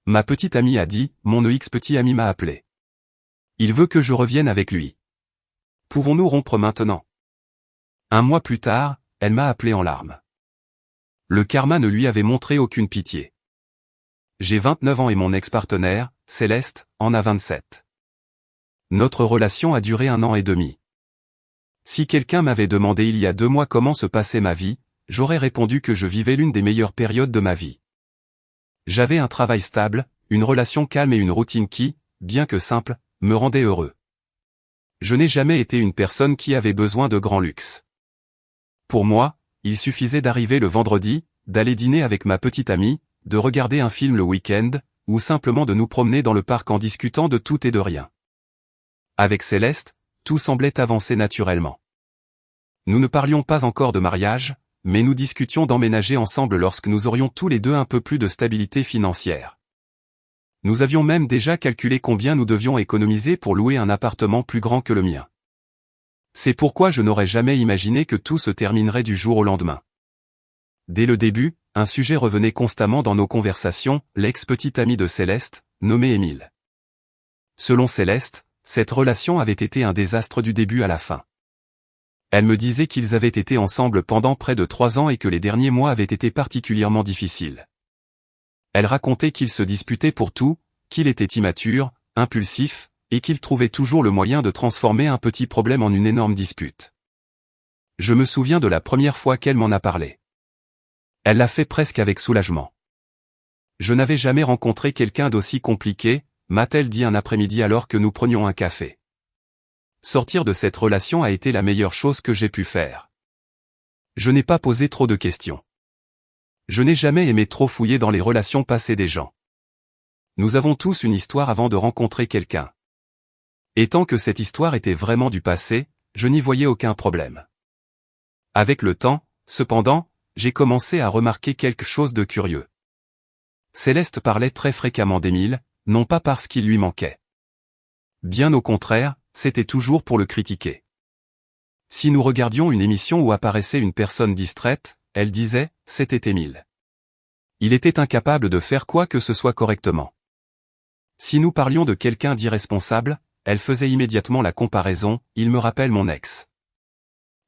Ma petite amie a dit, mon petit ami m'a appelé. Il veut que je revienne avec lui. Pouvons-nous rompre maintenant? Un mois plus tard, elle m'a appelé en larmes. Le karma ne lui avait montré aucune pitié. J'ai 29 ans et mon ex-partenaire, Céleste, en a 27. Notre relation a duré 1 an et demi. Si quelqu'un m'avait demandé il y a 2 mois comment se passait ma vie, j'aurais répondu que je vivais l'une des meilleures périodes de ma vie. J'avais un travail stable, une relation calme et une routine qui, bien que simple, me rendait heureux. Je n'ai jamais été une personne qui avait besoin de grands luxes. Pour moi, il suffisait d'arriver le vendredi, d'aller dîner avec ma petite amie, de regarder un film le week-end, ou simplement de nous promener dans le parc en discutant de tout et de rien. Avec Céleste, tout semblait avancer naturellement. Nous ne parlions pas encore de mariage, mais nous discutions d'emménager ensemble lorsque nous aurions tous les deux un peu plus de stabilité financière. Nous avions même déjà calculé combien nous devions économiser pour louer un appartement plus grand que le mien. C'est pourquoi je n'aurais jamais imaginé que tout se terminerait du jour au lendemain. Dès le début, un sujet revenait constamment dans nos conversations, l'ex-petite amie de Céleste, nommée Émile. Selon Céleste, cette relation avait été un désastre du début à la fin. Elle me disait qu'ils avaient été ensemble pendant près de 3 ans et que les derniers mois avaient été particulièrement difficiles. Elle racontait qu'ils se disputaient pour tout, qu'il était immature, impulsif, et qu'il trouvait toujours le moyen de transformer un petit problème en une énorme dispute. Je me souviens de la première fois qu'elle m'en a parlé. Elle l'a fait presque avec soulagement. Je n'avais jamais rencontré quelqu'un d'aussi compliqué, m'a-t-elle dit un après-midi alors que nous prenions un café. Sortir de cette relation a été la meilleure chose que j'ai pu faire. Je n'ai pas posé trop de questions. Je n'ai jamais aimé trop fouiller dans les relations passées des gens. Nous avons tous une histoire avant de rencontrer quelqu'un. Et tant que cette histoire était vraiment du passé, je n'y voyais aucun problème. Avec le temps, cependant, j'ai commencé à remarquer quelque chose de curieux. Céleste parlait très fréquemment d'Émile, non pas parce qu'il lui manquait. Bien au contraire, c'était toujours pour le critiquer. Si nous regardions une émission où apparaissait une personne distraite, elle disait, c'était Émile. Il était incapable de faire quoi que ce soit correctement. Si nous parlions de quelqu'un d'irresponsable, elle faisait immédiatement la comparaison, il me rappelle mon ex.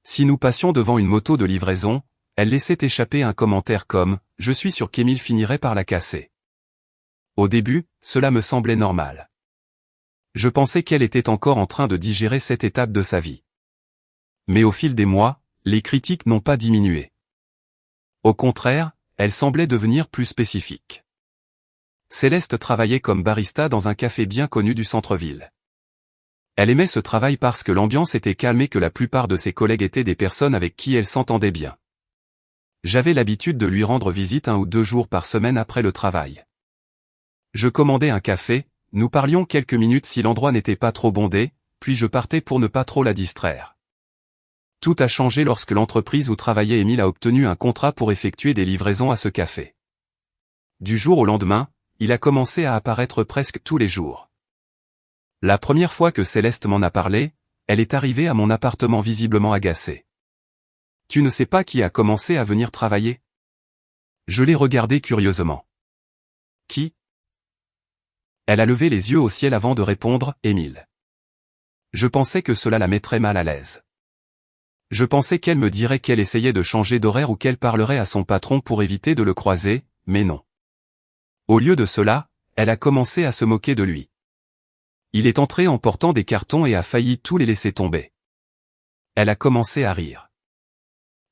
Si nous passions devant une moto de livraison, elle laissait échapper un commentaire comme, je suis sûr qu'Émile finirait par la casser. Au début, cela me semblait normal. Je pensais qu'elle était encore en train de digérer cette étape de sa vie. Mais au fil des mois, les critiques n'ont pas diminué. Au contraire, elles semblaient devenir plus spécifiques. Céleste travaillait comme barista dans un café bien connu du centre-ville. Elle aimait ce travail parce que l'ambiance était calme et que la plupart de ses collègues étaient des personnes avec qui elle s'entendait bien. J'avais l'habitude de lui rendre visite 1 ou 2 jours par semaine après le travail. Je commandais un café, nous parlions quelques minutes si l'endroit n'était pas trop bondé, puis je partais pour ne pas trop la distraire. Tout a changé lorsque l'entreprise où travaillait Émile a obtenu un contrat pour effectuer des livraisons à ce café. Du jour au lendemain, il a commencé à apparaître presque tous les jours. La première fois que Céleste m'en a parlé, elle est arrivée à mon appartement visiblement agacée. « Tu ne sais pas qui a commencé à venir travailler ?» Je l'ai regardée curieusement. « Qui ?» Elle a levé les yeux au ciel avant de répondre, « Émile. » Je pensais que cela la mettrait mal à l'aise. Je pensais qu'elle me dirait qu'elle essayait de changer d'horaire ou qu'elle parlerait à son patron pour éviter de le croiser, mais non. Au lieu de cela, elle a commencé à se moquer de lui. Il est entré en portant des cartons et a failli tous les laisser tomber. Elle a commencé à rire.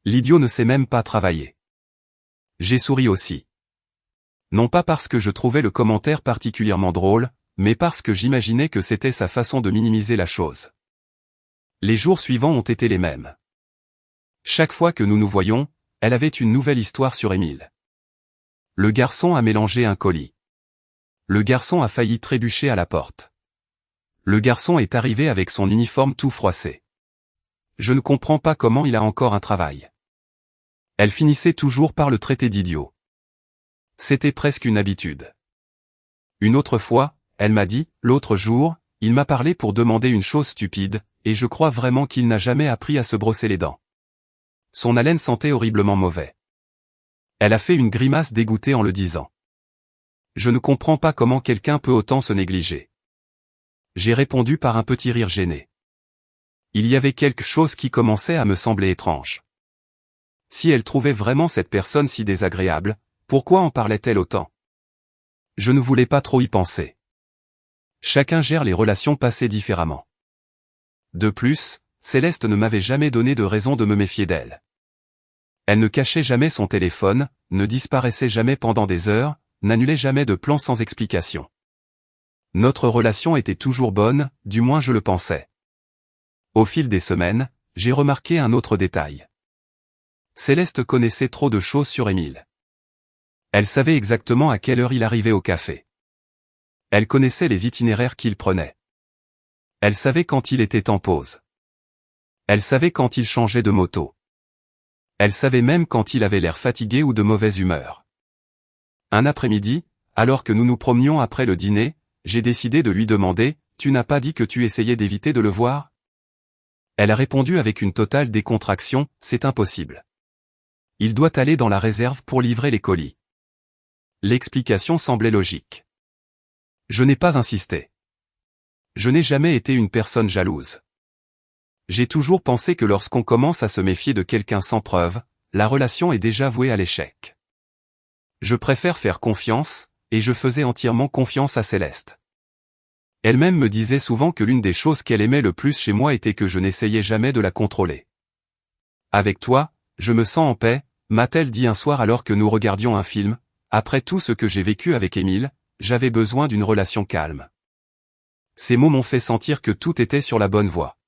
L'idiot ne sait même pas travailler. J'ai souri aussi. Non pas parce que je trouvais le commentaire particulièrement drôle, mais parce que j'imaginais que c'était sa façon de minimiser la chose. Les jours suivants ont été les mêmes. Chaque fois que nous nous voyions, elle avait une nouvelle histoire sur Émile. Le garçon a mélangé un colis. Le garçon a failli trébucher à la porte. Le garçon est arrivé avec son uniforme tout froissé. Je ne comprends pas comment il a encore un travail. Elle finissait toujours par le traiter d'idiot. C'était presque une habitude. Une autre fois, elle m'a dit, l'autre jour, il m'a parlé pour demander une chose stupide, et je crois vraiment qu'il n'a jamais appris à se brosser les dents. Son haleine sentait horriblement mauvais. Elle a fait une grimace dégoûtée en le disant. Je ne comprends pas comment quelqu'un peut autant se négliger. J'ai répondu par un petit rire gêné. Il y avait quelque chose qui commençait à me sembler étrange. Si elle trouvait vraiment cette personne si désagréable, pourquoi en parlait-elle autant? Je ne voulais pas trop y penser. Chacun gère les relations passées différemment. De plus, Céleste ne m'avait jamais donné de raison de me méfier d'elle. Elle ne cachait jamais son téléphone, ne disparaissait jamais pendant des heures, n'annulait jamais de plans sans explication. Notre relation était toujours bonne, du moins je le pensais. Au fil des semaines, j'ai remarqué un autre détail. Céleste connaissait trop de choses sur Émile. Elle savait exactement à quelle heure il arrivait au café. Elle connaissait les itinéraires qu'il prenait. Elle savait quand il était en pause. Elle savait quand il changeait de moto. Elle savait même quand il avait l'air fatigué ou de mauvaise humeur. Un après-midi, alors que nous nous promenions après le dîner, j'ai décidé de lui demander « Tu n'as pas dit que tu essayais d'éviter de le voir ?» Elle a répondu avec une totale décontraction « C'est impossible. Il doit aller dans la réserve pour livrer les colis. » L'explication semblait logique. Je n'ai pas insisté. Je n'ai jamais été une personne jalouse. J'ai toujours pensé que lorsqu'on commence à se méfier de quelqu'un sans preuve, la relation est déjà vouée à l'échec. Je préfère faire confiance, et je faisais entièrement confiance à Céleste. Elle-même me disait souvent que l'une des choses qu'elle aimait le plus chez moi était que je n'essayais jamais de la contrôler. « Avec toi, je me sens en paix », m'a-t-elle dit un soir alors que nous regardions un film. Après tout ce que j'ai vécu avec Émile, j'avais besoin d'une relation calme. Ces mots m'ont fait sentir que tout était sur la bonne voie.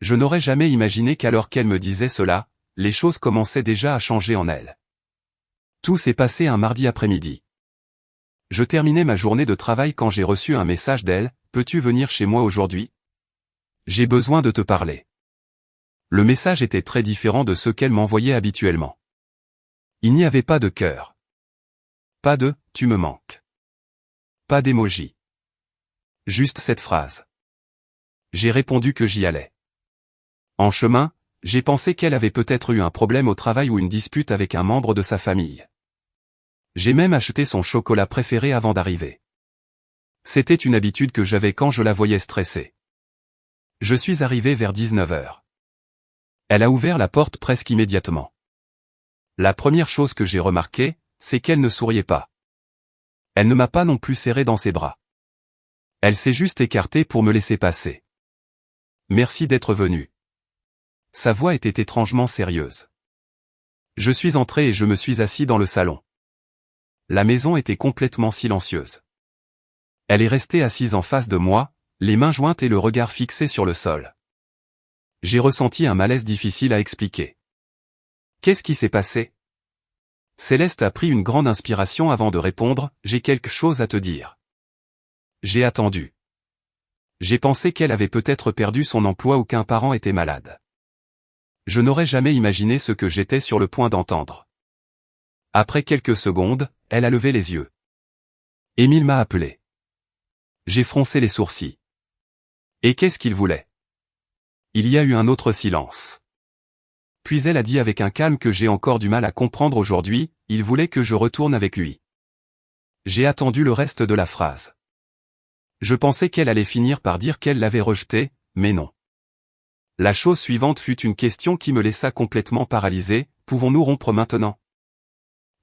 Je n'aurais jamais imaginé qu'alors qu'elle me disait cela, les choses commençaient déjà à changer en elle. Tout s'est passé un mardi après-midi. Je terminais ma journée de travail quand j'ai reçu un message d'elle « Peux-tu venir chez moi aujourd'hui ? J'ai besoin de te parler. » Le message était très différent de ceux qu'elle m'envoyait habituellement. Il n'y avait pas de cœur. Pas de « tu me manques ». Pas d'émoji. Juste cette phrase. J'ai répondu que j'y allais. En chemin, j'ai pensé qu'elle avait peut-être eu un problème au travail ou une dispute avec un membre de sa famille. J'ai même acheté son chocolat préféré avant d'arriver. C'était une habitude que j'avais quand je la voyais stressée. Je suis arrivé vers 19h. Elle a ouvert la porte presque immédiatement. La première chose que j'ai remarquée, c'est qu'elle ne souriait pas. Elle ne m'a pas non plus serré dans ses bras. Elle s'est juste écartée pour me laisser passer. Merci d'être venu. Sa voix était étrangement sérieuse. Je suis entré et je me suis assis dans le salon. La maison était complètement silencieuse. Elle est restée assise en face de moi, les mains jointes et le regard fixé sur le sol. J'ai ressenti un malaise difficile à expliquer. Qu'est-ce qui s'est passé ? Céleste a pris une grande inspiration avant de répondre « J'ai quelque chose à te dire. » J'ai attendu. J'ai pensé qu'elle avait peut-être perdu son emploi ou qu'un parent était malade. Je n'aurais jamais imaginé ce que j'étais sur le point d'entendre. Après quelques secondes, elle a levé les yeux. Émile m'a appelé. J'ai froncé les sourcils. Et qu'est-ce qu'il voulait ? Il y a eu un autre silence. Puis elle a dit avec un calme que j'ai encore du mal à comprendre aujourd'hui, il voulait que je retourne avec lui. J'ai attendu le reste de la phrase. Je pensais qu'elle allait finir par dire qu'elle l'avait rejeté, mais non. La chose suivante fut une question qui me laissa complètement paralysé, pouvons-nous rompre maintenant ?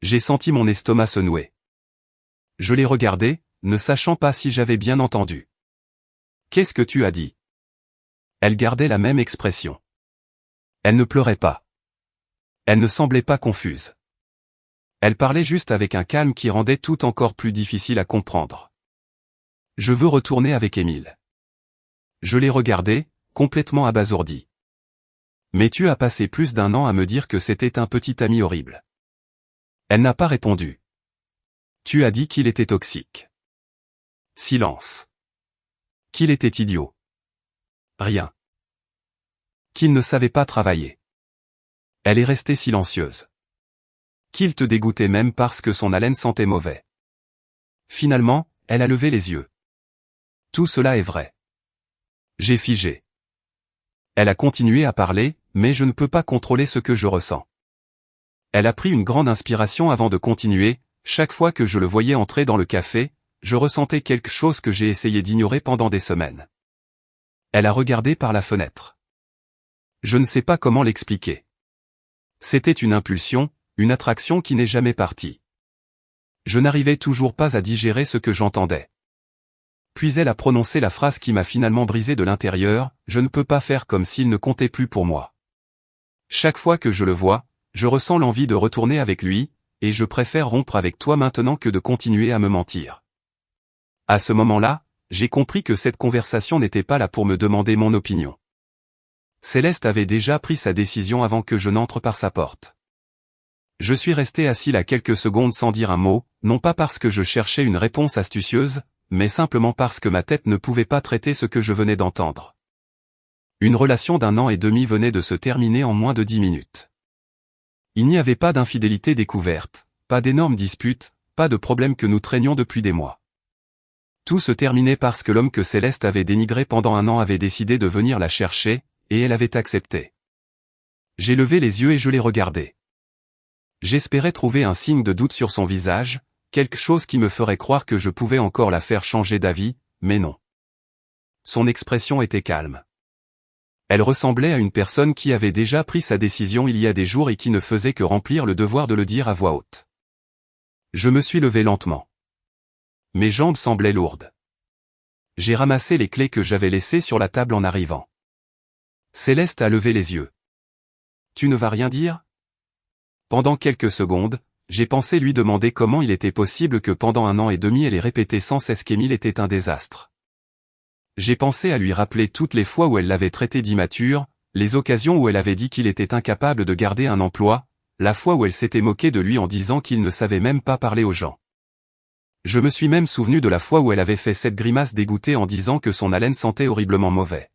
J'ai senti mon estomac se nouer. Je l'ai regardé, ne sachant pas si j'avais bien entendu. Qu'est-ce que tu as dit ? Elle gardait la même expression. Elle ne pleurait pas. Elle ne semblait pas confuse. Elle parlait juste avec un calme qui rendait tout encore plus difficile à comprendre. Je veux retourner avec Émile. Je l'ai regardé, complètement abasourdi. Mais tu as passé plus d'1 an à me dire que c'était un petit ami horrible. Elle n'a pas répondu. Tu as dit qu'il était toxique. Silence. Qu'il était idiot. Rien. Qu'il ne savait pas travailler. Elle est restée silencieuse. Qu'il te dégoûtait même parce que son haleine sentait mauvais. Finalement, elle a levé les yeux. Tout cela est vrai. J'ai figé. Elle a continué à parler, mais je ne peux pas contrôler ce que je ressens. Elle a pris une grande inspiration avant de continuer, Chaque fois que je le voyais entrer dans le café, je ressentais quelque chose que j'ai essayé d'ignorer pendant des semaines. Elle a regardé par la fenêtre. Je ne sais pas comment l'expliquer. C'était une impulsion, une attraction qui n'est jamais partie. Je n'arrivais toujours pas à digérer ce que j'entendais. Puis elle a prononcé la phrase qui m'a finalement brisé de l'intérieur, je ne peux pas faire comme s'il ne comptait plus pour moi. Chaque fois que je le vois, je ressens l'envie de retourner avec lui, et je préfère rompre avec toi maintenant que de continuer à me mentir. À ce moment-là, j'ai compris que cette conversation n'était pas là pour me demander mon opinion. Céleste avait déjà pris sa décision avant que je n'entre par sa porte. Je suis resté assis là quelques secondes sans dire un mot, non pas parce que je cherchais une réponse astucieuse, mais simplement parce que ma tête ne pouvait pas traiter ce que je venais d'entendre. Une relation d'1 an et demi venait de se terminer en moins de 10 minutes. Il n'y avait pas d'infidélité découverte, pas d'énormes disputes, pas de problèmes que nous traînions depuis des mois. Tout se terminait parce que l'homme que Céleste avait dénigré pendant 1 an avait décidé de venir la chercher, et elle avait accepté. J'ai levé les yeux et je l'ai regardé. J'espérais trouver un signe de doute sur son visage, quelque chose qui me ferait croire que je pouvais encore la faire changer d'avis, mais non. Son expression était calme. Elle ressemblait à une personne qui avait déjà pris sa décision il y a des jours et qui ne faisait que remplir le devoir de le dire à voix haute. Je me suis levé lentement. Mes jambes semblaient lourdes. J'ai ramassé les clés que j'avais laissées sur la table en arrivant. Céleste a levé les yeux. « Tu ne vas rien dire ?» Pendant quelques secondes, j'ai pensé lui demander comment il était possible que pendant 1 an et demi elle ait répété sans cesse qu'Émile était un désastre. J'ai pensé à lui rappeler toutes les fois où elle l'avait traité d'immature, les occasions où elle avait dit qu'il était incapable de garder un emploi, la fois où elle s'était moquée de lui en disant qu'il ne savait même pas parler aux gens. Je me suis même souvenu de la fois où elle avait fait cette grimace dégoûtée en disant que son haleine sentait horriblement mauvais.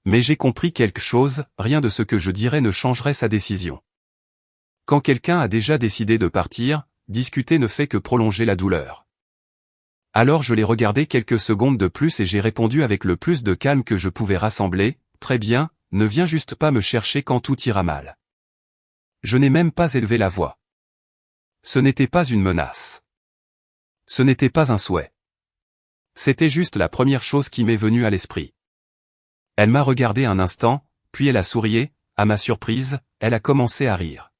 Mais j'ai compris quelque chose, rien de ce que je dirais ne changerait sa décision. Quand quelqu'un a déjà décidé de partir, discuter ne fait que prolonger la douleur. Alors je l'ai regardé quelques secondes de plus et j'ai répondu avec le plus de calme que je pouvais rassembler, « Très bien, ne viens juste pas me chercher quand tout ira mal. » Je n'ai même pas élevé la voix. Ce n'était pas une menace. Ce n'était pas un souhait. C'était juste la première chose qui m'est venue à l'esprit. Elle m'a regardé un instant, puis elle a sourié, à ma surprise, elle a commencé à rire.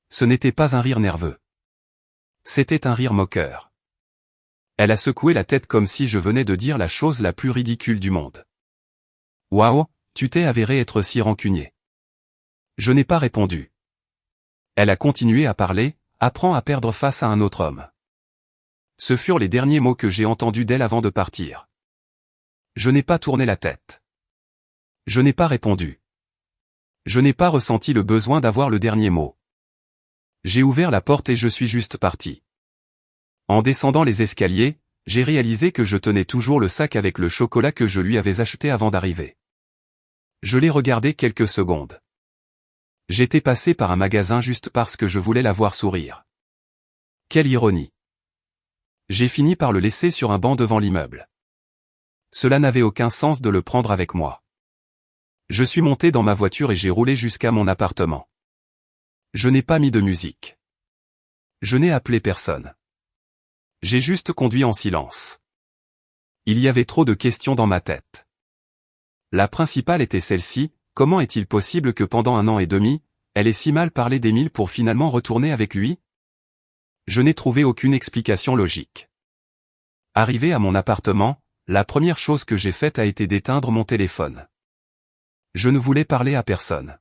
Ce n'était pas un rire nerveux. C'était un rire moqueur. Elle a secoué la tête comme si je venais de dire la chose la plus ridicule du monde. « Waouh, tu t'es avéré être si rancunier. » Je n'ai pas répondu. Elle a continué à parler, « Apprends à perdre face à un autre homme. » Ce furent les derniers mots que j'ai entendus d'elle avant de partir. Je n'ai pas tourné la tête. Je n'ai pas répondu. Je n'ai pas ressenti le besoin d'avoir le dernier mot. J'ai ouvert la porte et je suis juste parti. En descendant les escaliers, j'ai réalisé que je tenais toujours le sac avec le chocolat que je lui avais acheté avant d'arriver. Je l'ai regardé quelques secondes. J'étais passé par un magasin juste parce que je voulais la voir sourire. Quelle ironie. J'ai fini par le laisser sur un banc devant l'immeuble. Cela n'avait aucun sens de le prendre avec moi. Je suis monté dans ma voiture et j'ai roulé jusqu'à mon appartement. Je n'ai pas mis de musique. Je n'ai appelé personne. J'ai juste conduit en silence. Il y avait trop de questions dans ma tête. La principale était celle-ci, comment est-il possible que pendant 1 an et demi, elle ait si mal parlé d'Émile pour finalement retourner avec lui? Je n'ai trouvé aucune explication logique. Arrivé à mon appartement, la première chose que j'ai faite a été d'éteindre mon téléphone. Je ne voulais parler à personne.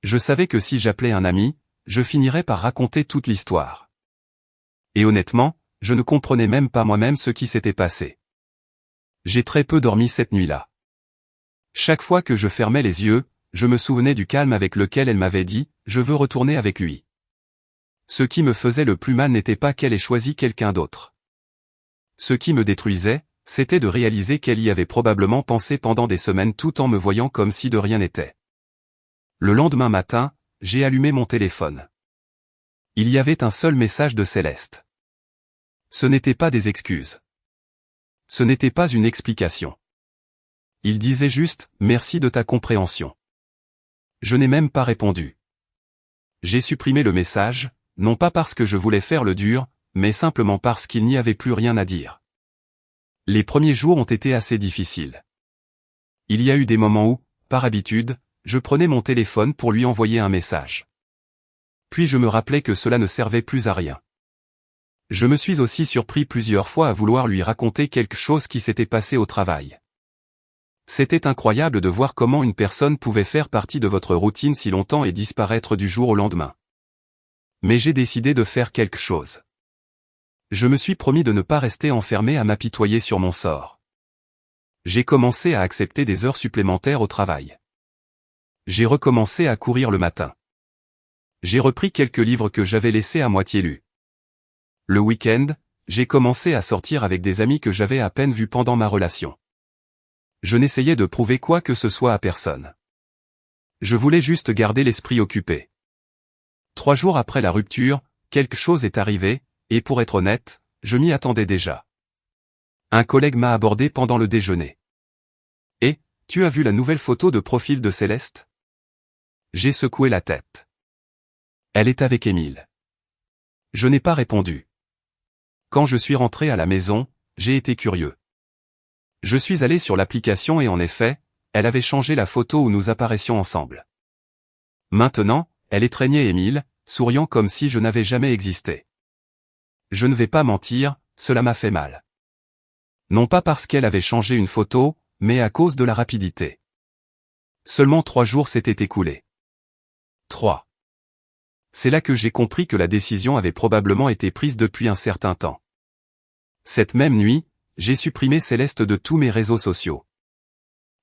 Je savais que si j'appelais un ami, je finirais par raconter toute l'histoire. Et honnêtement, je ne comprenais même pas moi-même ce qui s'était passé. J'ai très peu dormi cette nuit-là. Chaque fois que je fermais les yeux, je me souvenais du calme avec lequel elle m'avait dit « Je veux retourner avec lui ». Ce qui me faisait le plus mal n'était pas qu'elle ait choisi quelqu'un d'autre. Ce qui me détruisait, c'était de réaliser qu'elle y avait probablement pensé pendant des semaines tout en me voyant comme si de rien n'était. Le lendemain matin, j'ai allumé mon téléphone. Il y avait un seul message de Céleste. Ce n'était pas des excuses. Ce n'était pas une explication. Il disait juste « Merci de ta compréhension ». Je n'ai même pas répondu. J'ai supprimé le message, non pas parce que je voulais faire le dur, mais simplement parce qu'il n'y avait plus rien à dire. Les premiers jours ont été assez difficiles. Il y a eu des moments où, par habitude, je prenais mon téléphone pour lui envoyer un message. Puis je me rappelais que cela ne servait plus à rien. Je me suis aussi surpris plusieurs fois à vouloir lui raconter quelque chose qui s'était passé au travail. C'était incroyable de voir comment une personne pouvait faire partie de votre routine si longtemps et disparaître du jour au lendemain. Mais j'ai décidé de faire quelque chose. Je me suis promis de ne pas rester enfermé à m'apitoyer sur mon sort. J'ai commencé à accepter des heures supplémentaires au travail. J'ai recommencé à courir le matin. J'ai repris quelques livres que j'avais laissés à moitié lus. Le week-end, j'ai commencé à sortir avec des amis que j'avais à peine vus pendant ma relation. Je n'essayais de prouver quoi que ce soit à personne. Je voulais juste garder l'esprit occupé. 3 jours après la rupture, quelque chose est arrivé, et pour être honnête, je m'y attendais déjà. Un collègue m'a abordé pendant le déjeuner. « Et, tu as vu la nouvelle photo de profil de Céleste ?» J'ai secoué la tête. « Elle est avec Émile. » Je n'ai pas répondu. Quand je suis rentré à la maison, j'ai été curieux. Je suis allé sur l'application et en effet, elle avait changé la photo où nous apparaissions ensemble. Maintenant, elle étreignait Émile, souriant comme si je n'avais jamais existé. Je ne vais pas mentir, cela m'a fait mal. Non pas parce qu'elle avait changé une photo, mais à cause de la rapidité. Seulement 3 jours s'étaient écoulés. 3. C'est là que j'ai compris que la décision avait probablement été prise depuis un certain temps. Cette même nuit, j'ai supprimé Céleste de tous mes réseaux sociaux.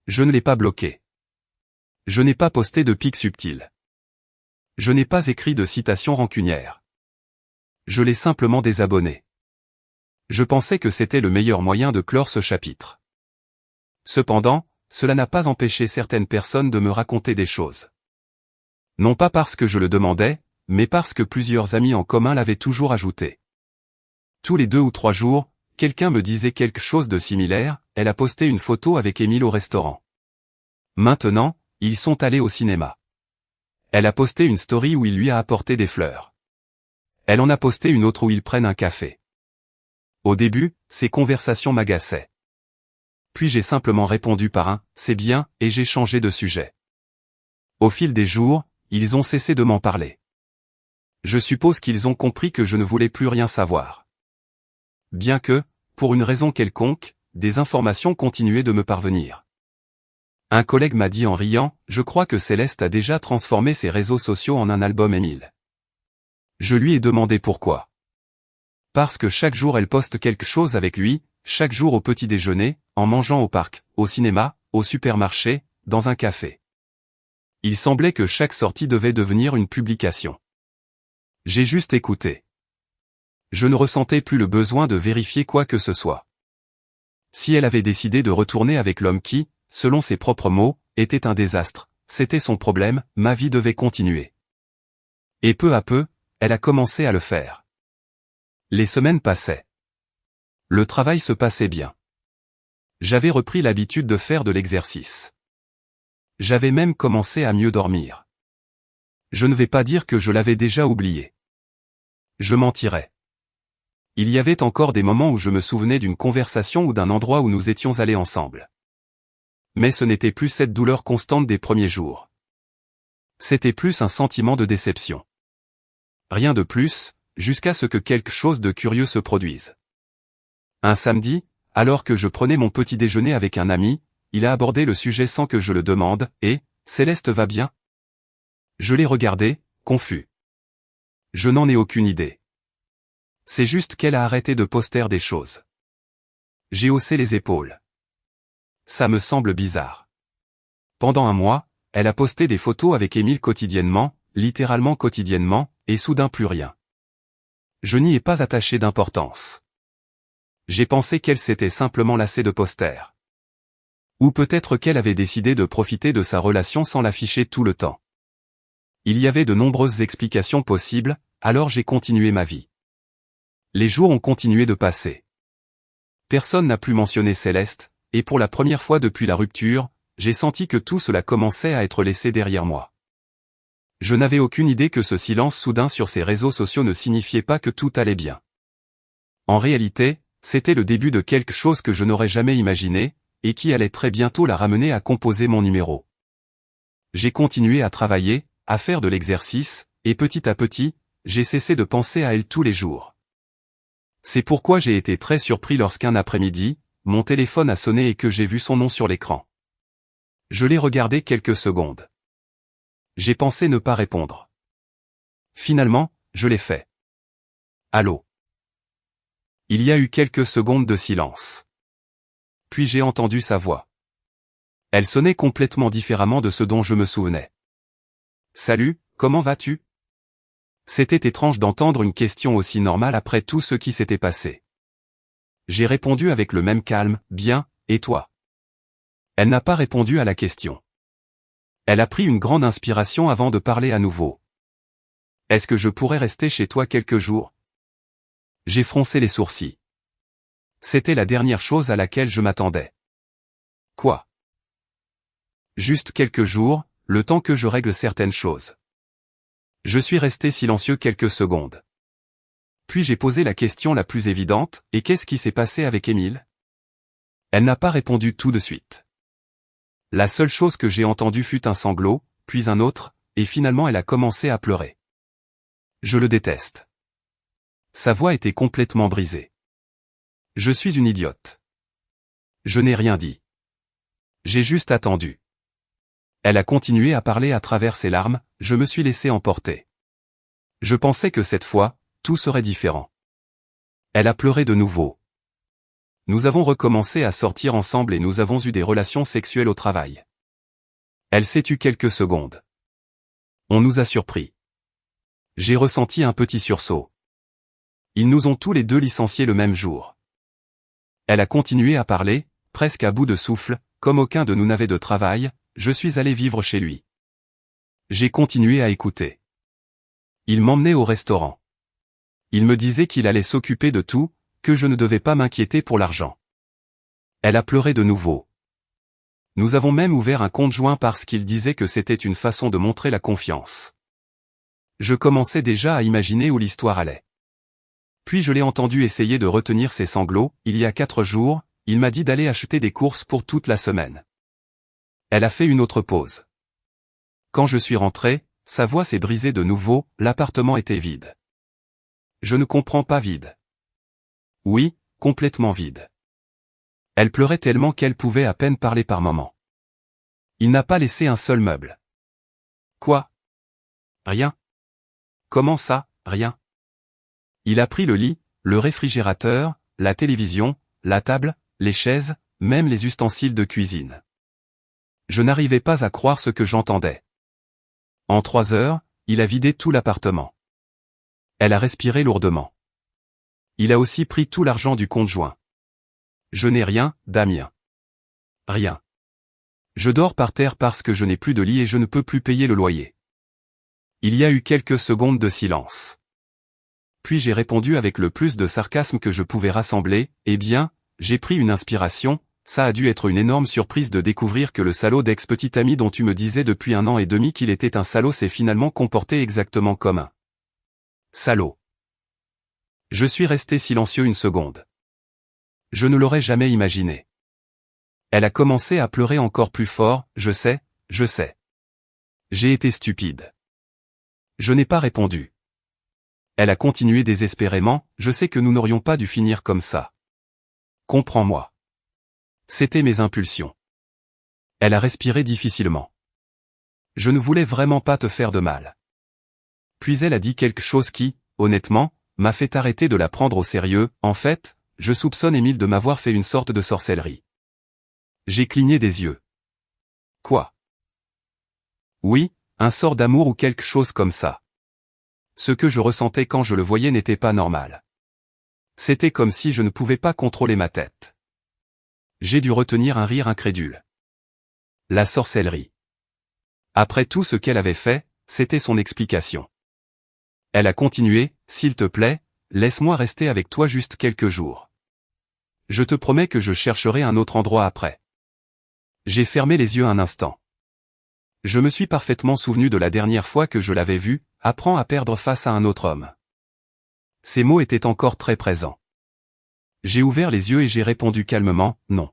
Je ne l'ai pas bloquée. Je n'ai pas posté de pics subtils. Je n'ai pas écrit de citations rancunières. Je l'ai simplement désabonnée. Je pensais que c'était le meilleur moyen de clore ce chapitre. Cependant, cela n'a pas empêché certaines personnes de me raconter des choses. Non pas parce que je le demandais, mais parce que plusieurs amis en commun l'avaient toujours ajouté. Tous les 2 ou 3 jours, quelqu'un me disait quelque chose de similaire, elle a posté une photo avec Émile au restaurant. Maintenant, ils sont allés au cinéma. Elle a posté une story où il lui a apporté des fleurs. Elle en a posté une autre où ils prennent un café. Au début, ces conversations m'agaçaient. Puis j'ai simplement répondu par un « c'est bien » et j'ai changé de sujet. Au fil des jours, ils ont cessé de m'en parler. Je suppose qu'ils ont compris que je ne voulais plus rien savoir. Bien que, pour une raison quelconque, des informations continuaient de me parvenir. Un collègue m'a dit en riant, « Je crois que Céleste a déjà transformé ses réseaux sociaux en un album Émile. » Je lui ai demandé pourquoi. Parce que chaque jour elle poste quelque chose avec lui, chaque jour au petit déjeuner, en mangeant au parc, au cinéma, au supermarché, dans un café. Il semblait que chaque sortie devait devenir une publication. J'ai juste écouté. Je ne ressentais plus le besoin de vérifier quoi que ce soit. Si elle avait décidé de retourner avec l'homme qui, selon ses propres mots, était un désastre, c'était son problème, ma vie devait continuer. Et peu à peu, elle a commencé à le faire. Les semaines passaient. Le travail se passait bien. J'avais repris l'habitude de faire de l'exercice. J'avais même commencé à mieux dormir. Je ne vais pas dire que je l'avais déjà oublié. Je mentirais. Il y avait encore des moments où je me souvenais d'une conversation ou d'un endroit où nous étions allés ensemble. Mais ce n'était plus cette douleur constante des premiers jours. C'était plus un sentiment de déception. Rien de plus, jusqu'à ce que quelque chose de curieux se produise. Un samedi, alors que je prenais mon petit déjeuner avec un ami, il a abordé le sujet sans que je le demande, et « Céleste va bien ?» Je l'ai regardé, confus. Je n'en ai aucune idée. C'est juste qu'elle a arrêté de poster des choses. J'ai haussé les épaules. Ça me semble bizarre. Pendant un mois, elle a posté des photos avec Émile quotidiennement, littéralement quotidiennement, et soudain plus rien. Je n'y ai pas attaché d'importance. J'ai pensé qu'elle s'était simplement lassée de posters. Ou peut-être qu'elle avait décidé de profiter de sa relation sans l'afficher tout le temps. Il y avait de nombreuses explications possibles, alors j'ai continué ma vie. Les jours ont continué de passer. Personne n'a plus mentionné Céleste, et pour la première fois depuis la rupture, j'ai senti que tout cela commençait à être laissé derrière moi. Je n'avais aucune idée que ce silence soudain sur ses réseaux sociaux ne signifiait pas que tout allait bien. En réalité, c'était le début de quelque chose que je n'aurais jamais imaginé, et qui allait très bientôt la ramener à composer mon numéro. J'ai continué à travailler, à faire de l'exercice, et petit à petit, j'ai cessé de penser à elle tous les jours. C'est pourquoi j'ai été très surpris lorsqu'un après-midi, mon téléphone a sonné et que j'ai vu son nom sur l'écran. Je l'ai regardé quelques secondes. J'ai pensé ne pas répondre. Finalement, je l'ai fait. Allô? Il y a eu quelques secondes de silence. Puis j'ai entendu sa voix. Elle sonnait complètement différemment de ce dont je me souvenais. Salut, comment vas-tu? C'était étrange d'entendre une question aussi normale après tout ce qui s'était passé. J'ai répondu avec le même calme, bien, et toi? Elle n'a pas répondu à la question. Elle a pris une grande inspiration avant de parler à nouveau. Est-ce que je pourrais rester chez toi quelques jours? J'ai froncé les sourcils. C'était la dernière chose à laquelle je m'attendais. Quoi? Juste quelques jours, le temps que je règle certaines choses. Je suis resté silencieux quelques secondes. Puis j'ai posé la question la plus évidente, et qu'est-ce qui s'est passé avec Émile? Elle n'a pas répondu tout de suite. La seule chose que j'ai entendue fut un sanglot, puis un autre, et finalement elle a commencé à pleurer. Je le déteste. Sa voix était complètement brisée. Je suis une idiote. Je n'ai rien dit. J'ai juste attendu. Elle a continué à parler à travers ses larmes, je me suis laissé emporter. Je pensais que cette fois, tout serait différent. Elle a pleuré de nouveau. Nous avons recommencé à sortir ensemble et nous avons eu des relations sexuelles au travail. Elle s'est tue quelques secondes. On nous a surpris. J'ai ressenti un petit sursaut. Ils nous ont tous les deux licenciés le même jour. Elle a continué à parler, presque à bout de souffle, comme aucun de nous n'avait de travail, je suis allé vivre chez lui. J'ai continué à écouter. Il m'emmenait au restaurant. Il me disait qu'il allait s'occuper de tout, que je ne devais pas m'inquiéter pour l'argent. Elle a pleuré de nouveau. Nous avons même ouvert un compte joint parce qu'il disait que c'était une façon de montrer la confiance. Je commençais déjà à imaginer où l'histoire allait. Puis je l'ai entendu essayer de retenir ses sanglots, il y a 4 jours, il m'a dit d'aller acheter des courses pour toute la semaine. Elle a fait une autre pause. Quand je suis rentré, sa voix s'est brisée de nouveau, l'appartement était vide. Je ne comprends pas vide. Oui, complètement vide. Elle pleurait tellement qu'elle pouvait à peine parler par moments. Il n'a pas laissé un seul meuble. Quoi? Rien? Comment ça, rien? Il a pris le lit, le réfrigérateur, la télévision, la table, les chaises, même les ustensiles de cuisine. Je n'arrivais pas à croire ce que j'entendais. En 3 heures, il a vidé tout l'appartement. Elle a respiré lourdement. Il a aussi pris tout l'argent du compte joint. Je n'ai rien, Damien. Rien. Je dors par terre parce que je n'ai plus de lit et je ne peux plus payer le loyer. Il y a eu quelques secondes de silence. Puis j'ai répondu avec le plus de sarcasme que je pouvais rassembler, eh bien, j'ai pris une inspiration, ça a dû être une énorme surprise de découvrir que le salaud d'ex-petit ami dont tu me disais depuis 1 an et demi qu'il était un salaud s'est finalement comporté exactement comme un salaud. Je suis resté silencieux une seconde. Je ne l'aurais jamais imaginé. Elle a commencé à pleurer encore plus fort, je sais. J'ai été stupide. Je n'ai pas répondu. Elle a continué désespérément, je sais que nous n'aurions pas dû finir comme ça. Comprends-moi. C'était mes impulsions. Elle a respiré difficilement. Je ne voulais vraiment pas te faire de mal. Puis elle a dit quelque chose qui, honnêtement, m'a fait arrêter de la prendre au sérieux, en fait, je soupçonne Émile de m'avoir fait une sorte de sorcellerie. J'ai cligné des yeux. Quoi? Oui, un sort d'amour ou quelque chose comme ça. Ce que je ressentais quand je le voyais n'était pas normal. C'était comme si je ne pouvais pas contrôler ma tête. J'ai dû retenir un rire incrédule. La sorcellerie. Après tout ce qu'elle avait fait, c'était son explication. Elle a continué, s'il te plaît, laisse-moi rester avec toi juste quelques jours. Je te promets que je chercherai un autre endroit après. J'ai fermé les yeux un instant. Je me suis parfaitement souvenu de la dernière fois que je l'avais vue, apprend à perdre face à un autre homme. Ces mots étaient encore très présents. J'ai ouvert les yeux et j'ai répondu calmement, non.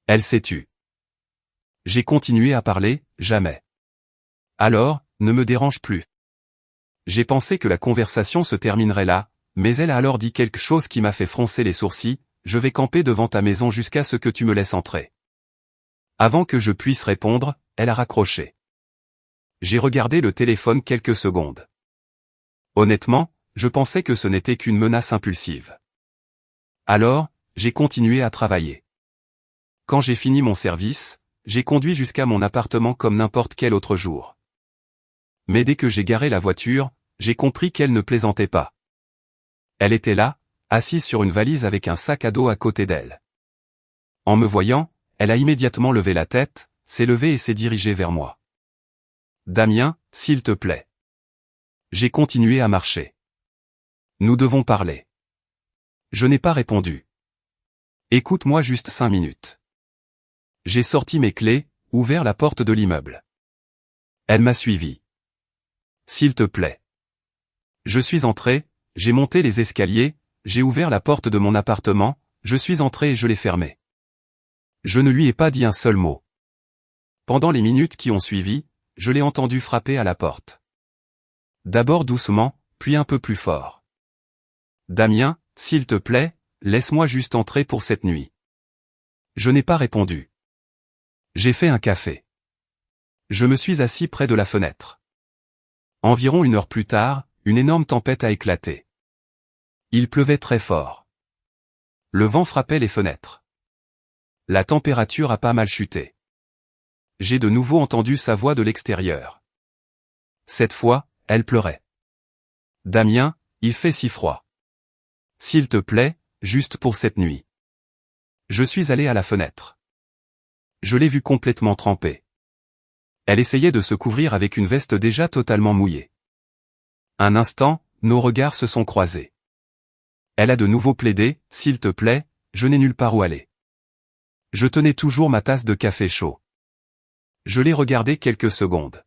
Elle s'est tue. J'ai continué à parler, jamais. Alors, ne me dérange plus. J'ai pensé que la conversation se terminerait là, mais elle a alors dit quelque chose qui m'a fait froncer les sourcils, je vais camper devant ta maison jusqu'à ce que tu me laisses entrer. Avant que je puisse répondre, elle a raccroché. J'ai regardé le téléphone quelques secondes. Honnêtement, je pensais que ce n'était qu'une menace impulsive. Alors, j'ai continué à travailler. Quand j'ai fini mon service, j'ai conduit jusqu'à mon appartement comme n'importe quel autre jour. Mais dès que j'ai garé la voiture, j'ai compris qu'elle ne plaisantait pas. Elle était là, assise sur une valise avec un sac à dos à côté d'elle. En me voyant, elle a immédiatement levé la tête, s'est levée et s'est dirigée vers moi. « Damien, s'il te plaît. » J'ai continué à marcher. « Nous devons parler. » Je n'ai pas répondu. « Écoute-moi juste 5 minutes. » J'ai sorti mes clés, ouvert la porte de l'immeuble. Elle m'a suivi. « S'il te plaît. » Je suis entré, j'ai monté les escaliers, j'ai ouvert la porte de mon appartement, je suis entré et je l'ai fermée. Je ne lui ai pas dit un seul mot. Pendant les minutes qui ont suivi, je l'ai entendu frapper à la porte. D'abord doucement, puis un peu plus fort. « Damien, s'il te plaît, laisse-moi juste entrer pour cette nuit. » Je n'ai pas répondu. J'ai fait un café. Je me suis assis près de la fenêtre. Environ 1 heure plus tard, une énorme tempête a éclaté. Il pleuvait très fort. Le vent frappait les fenêtres. La température a pas mal chuté. J'ai de nouveau entendu sa voix de l'extérieur. Cette fois, elle pleurait. « Damien, il fait si froid. S'il te plaît, juste pour cette nuit. » Je suis allé à la fenêtre. Je l'ai vue complètement trempée. Elle essayait de se couvrir avec une veste déjà totalement mouillée. Un instant, nos regards se sont croisés. Elle a de nouveau plaidé, « S'il te plaît, je n'ai nulle part où aller. » Je tenais toujours ma tasse de café chaud. Je l'ai regardée quelques secondes.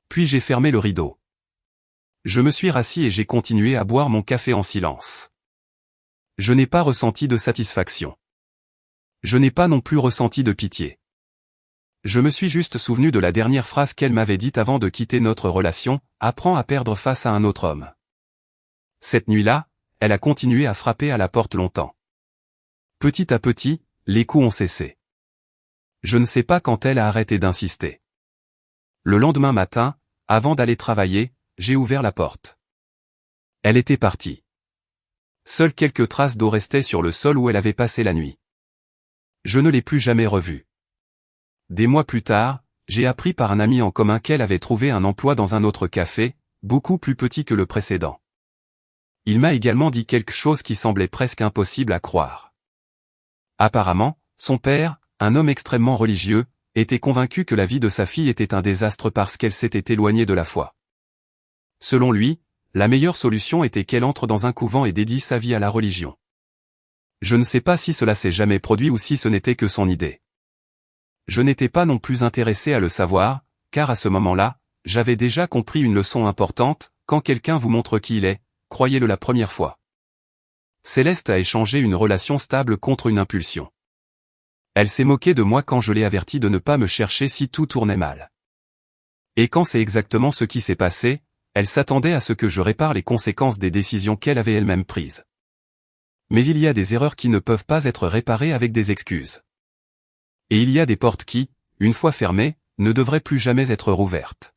Puis j'ai fermé le rideau. Je me suis rassis et j'ai continué à boire mon café en silence. Je n'ai pas ressenti de satisfaction. Je n'ai pas non plus ressenti de pitié. Je me suis juste souvenu de la dernière phrase qu'elle m'avait dite avant de quitter notre relation, « Apprends à perdre face à un autre homme. » Cette nuit-là, elle a continué à frapper à la porte longtemps. Petit à petit, les coups ont cessé. Je ne sais pas quand elle a arrêté d'insister. Le lendemain matin, avant d'aller travailler, j'ai ouvert la porte. Elle était partie. Seules quelques traces d'eau restaient sur le sol où elle avait passé la nuit. Je ne l'ai plus jamais revue. Des mois plus tard, j'ai appris par un ami en commun qu'elle avait trouvé un emploi dans un autre café, beaucoup plus petit que le précédent. Il m'a également dit quelque chose qui semblait presque impossible à croire. Apparemment, son père, un homme extrêmement religieux, était convaincu que la vie de sa fille était un désastre parce qu'elle s'était éloignée de la foi. Selon lui, la meilleure solution était qu'elle entre dans un couvent et dédie sa vie à la religion. Je ne sais pas si cela s'est jamais produit ou si ce n'était que son idée. Je n'étais pas non plus intéressé à le savoir, car à ce moment-là, j'avais déjà compris une leçon importante, quand quelqu'un vous montre qui il est, croyez-le la première fois. Céleste a échangé une relation stable contre une impulsion. Elle s'est moquée de moi quand je l'ai averti de ne pas me chercher si tout tournait mal. Et quand c'est exactement ce qui s'est passé, elle s'attendait à ce que je répare les conséquences des décisions qu'elle avait elle-même prises. Mais il y a des erreurs qui ne peuvent pas être réparées avec des excuses. Et il y a des portes qui, une fois fermées, ne devraient plus jamais être rouvertes.